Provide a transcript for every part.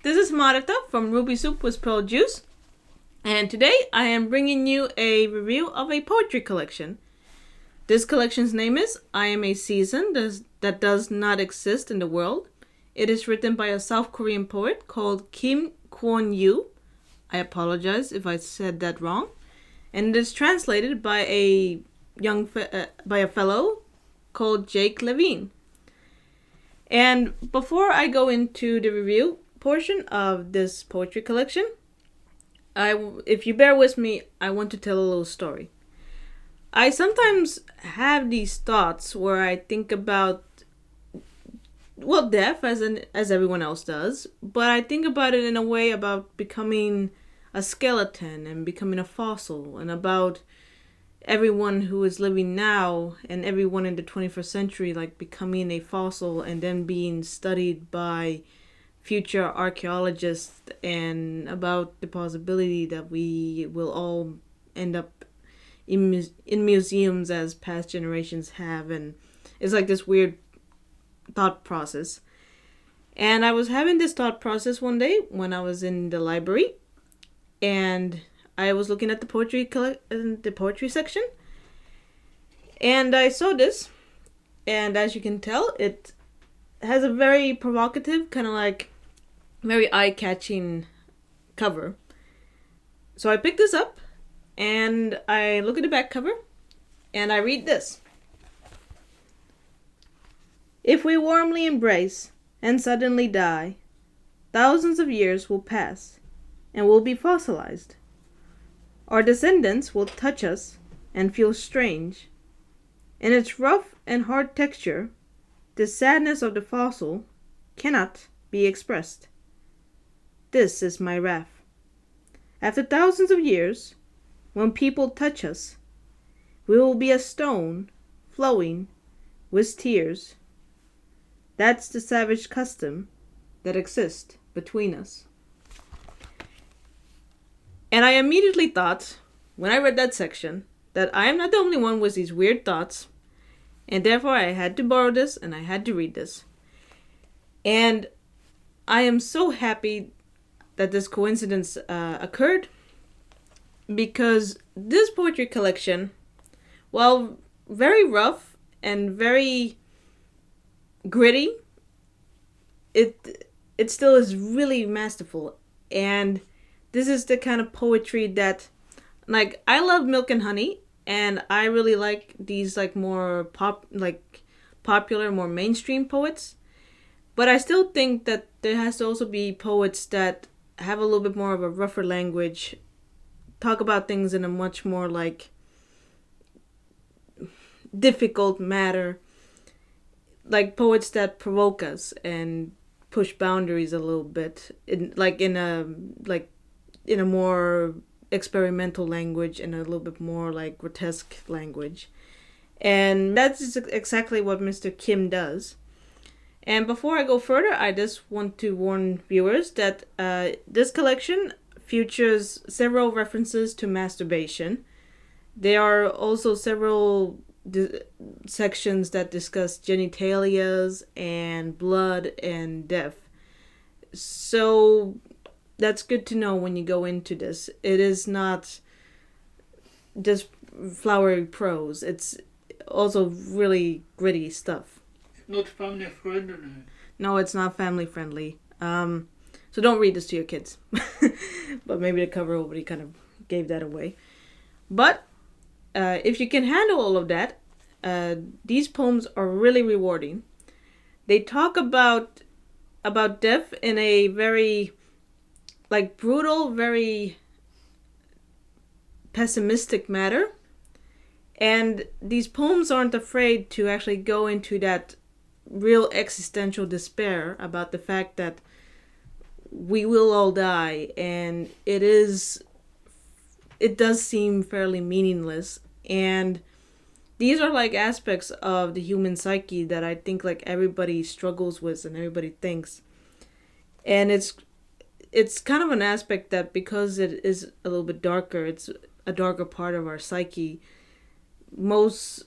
This is Marta from Ruby Soup with Pearl Juice, and today I am bringing you a review of a poetry collection. This collection's name is I Am a Season That Does Not Exist in the World. It is written by a South Korean poet called Kim Kyung Ju. I apologize if I said that wrong. And it is translated by a fellow called Jake Levine. And before I go into the review portion of this poetry collection, if you bear with me, I want to tell a little story. I sometimes have these thoughts where I think about, death as everyone else does, but I think about it in a way about becoming a skeleton and becoming a fossil, and about everyone who is living now and everyone in the 21st century like becoming a fossil and then being studied by future archaeologists, and about the possibility that we will all end up in museums as past generations have. And it's like this weird thought process. And I was having this thought process one day when I was in the library, and I was looking at the poetry section, and I saw this, and as you can tell, it has a very provocative, kind of like very eye-catching cover. So I picked this up, and I look at the back cover, and I read this. If we warmly embrace and suddenly die, thousands of years will pass and will be fossilized. Our descendants will touch us and feel strange. In its rough and hard texture, the sadness of the fossil cannot be expressed. This is my wrath. After thousands of years, when people touch us, we will be a stone flowing with tears. That's the savage custom that exists between us. And I immediately thought, when I read that section, that I am not the only one with these weird thoughts, and therefore I had to borrow this and I had to read this. And I am so happy that this coincidence occurred, because this poetry collection, while very rough and very gritty, it still is really masterful. And this is the kind of poetry that, like, I love Milk and Honey, and I really like these like more popular, more mainstream poets. But I still think that there has to also be poets that have a little bit more of a rougher language, talk about things in a much more like difficult manner, like poets that provoke us and push boundaries a little bit, in a more experimental language and a little bit more like grotesque language. And that's exactly what Mr. Kim does. And before I go further, I just want to warn viewers that this collection features several references to masturbation. There are also several sections that discuss genitalias and blood and death. So that's good to know when you go into this. It is not just flowery prose. It's also really gritty stuff. Not family friendly. No, it's not family friendly. So don't read this to your kids. But maybe the cover already kind of gave that away. But if you can handle all of that, these poems are really rewarding. They talk about death in a very like brutal, very pessimistic manner. And these poems aren't afraid to actually go into that real existential despair about the fact that we will all die, and it does seem fairly meaningless. And these are like aspects of the human psyche that I think like everybody struggles with and everybody thinks. And it's kind of an aspect that, because it is a little bit darker, it's a darker part of our psyche. Most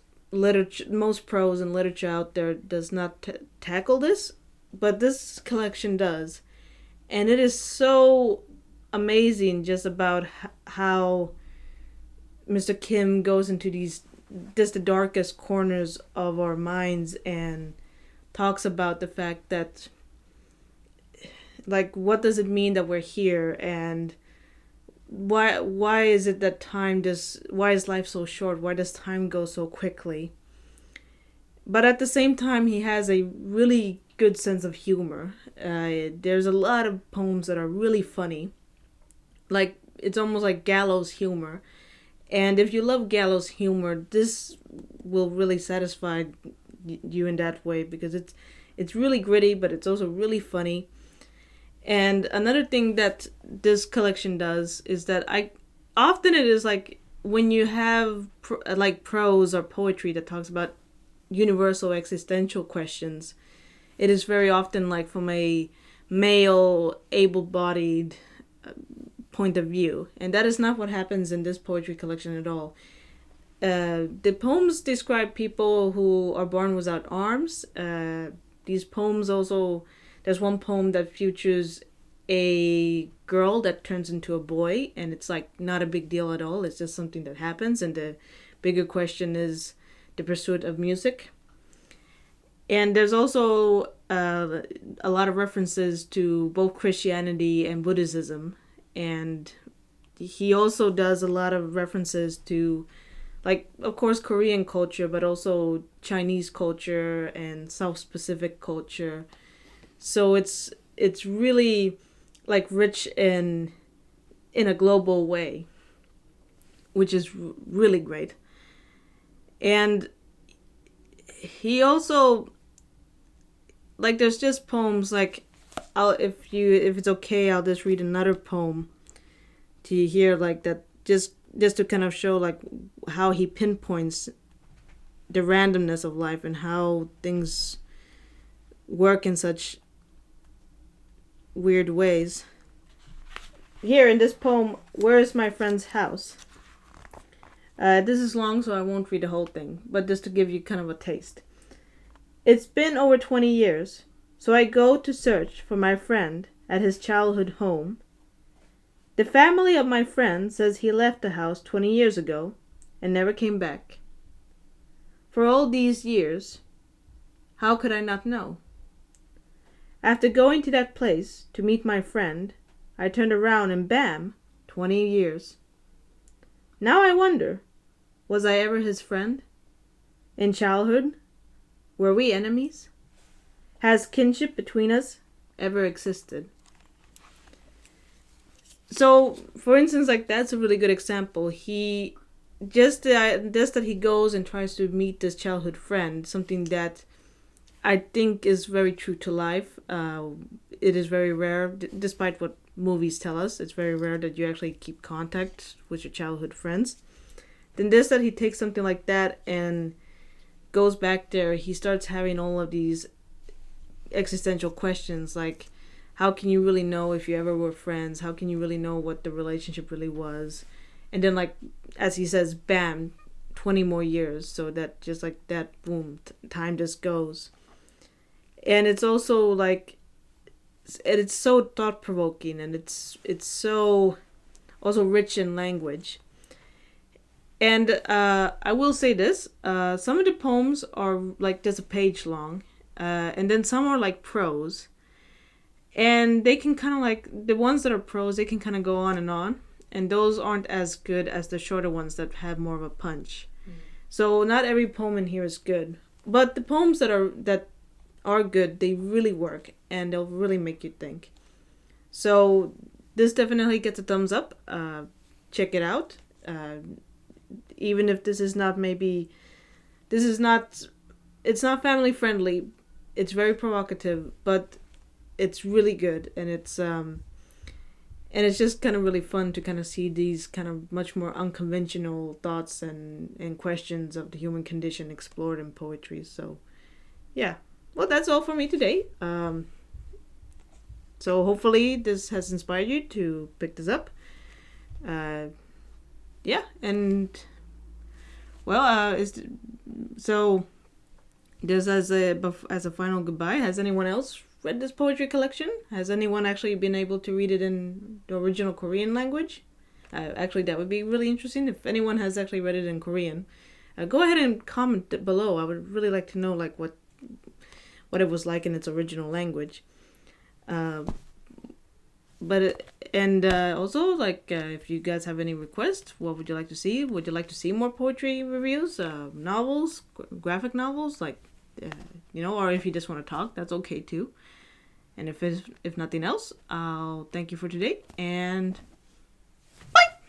prose and literature out there does not tackle this, but this collection does. And it is so amazing just about how Mr. Kim goes into these just the darkest corners of our minds and talks about the fact that, like, what does it mean that we're here, and why is it that why is life so short, why does time go so quickly. But at the same time, he has a really good sense of humor. There's a lot of poems that are really funny, like it's almost like gallows humor. And if you love gallows humor, this will really satisfy you in that way, because it's really gritty, but it's also really funny. And another thing that this collection does is that I often it is like when you have like prose or poetry that talks about universal existential questions, it is very often like from a male able-bodied point of view, and that is not what happens in this poetry collection at all. The poems describe people who are born without arms. These poems also, there's one poem that features a girl that turns into a boy, and it's like not a big deal at all. It's just something that happens, and the bigger question is the pursuit of music. And there's also a lot of references to both Christianity and Buddhism. And he also does a lot of references to, like, of course, Korean culture, but also Chinese culture and South Pacific culture. So it's really like rich in a global way, which is really great. And he also, like, there's just poems like, if it's okay, I'll just read another poem to hear, like, that just to kind of show like how he pinpoints the randomness of life and how things work in such weird ways. Here in this poem, "Where is my friend's house?" This is long, so I won't read the whole thing, but just to give you kind of a taste. "It's been over 20 years, so I go to search for my friend at his childhood home. The family of my friend says he left the house 20 years ago and never came back. For all these years, how could I not know? After going to that place to meet my friend, I turned around and bam, 20 years. Now I wonder, was I ever his friend? In childhood, were we enemies? Has kinship between us ever existed?" So, for instance, like, that's a really good example. He just that he goes and tries to meet this childhood friend, something that I think is very true to life. It is very rare, despite what movies tell us. It's very rare that you actually keep contact with your childhood friends. Then this that he takes something like that and goes back there, he starts having all of these existential questions, like, how can you really know if you ever were friends? How can you really know what the relationship really was? And then, like, as he says, bam, 20 more years. So that just like that, boom, time just goes. And it's also like, it's so thought-provoking, and it's so also rich in language. And I will say this, some of the poems are like just a page long, and then some are like prose. And they can kind of like, the ones that are prose, they can kind of go on. And those aren't as good as the shorter ones that have more of a punch. So not every poem in here is good. But the poems that are good, they really work. And they'll really make you think. So this definitely gets a thumbs up. Check it out. Even if this is not it's not family friendly. It's very provocative, but it's really good, and it's just kind of really fun to kind of see these kind of much more unconventional thoughts and questions of the human condition explored in poetry. So, yeah. Well, that's all for me today. So hopefully this has inspired you to pick this up. Yeah, and well, so just as a final goodbye, has anyone else read this poetry collection? Has anyone actually been able to read it in the original Korean language? Actually, that would be really interesting if anyone has actually read it in Korean. Go ahead and comment below. I would really like to know like what it was like in its original language. Also like if you guys have any requests, what would you like to see? Would you like to see more poetry reviews, novels, graphic novels, like or if you just want to talk, that's okay too. And if nothing else, I'll thank you for today and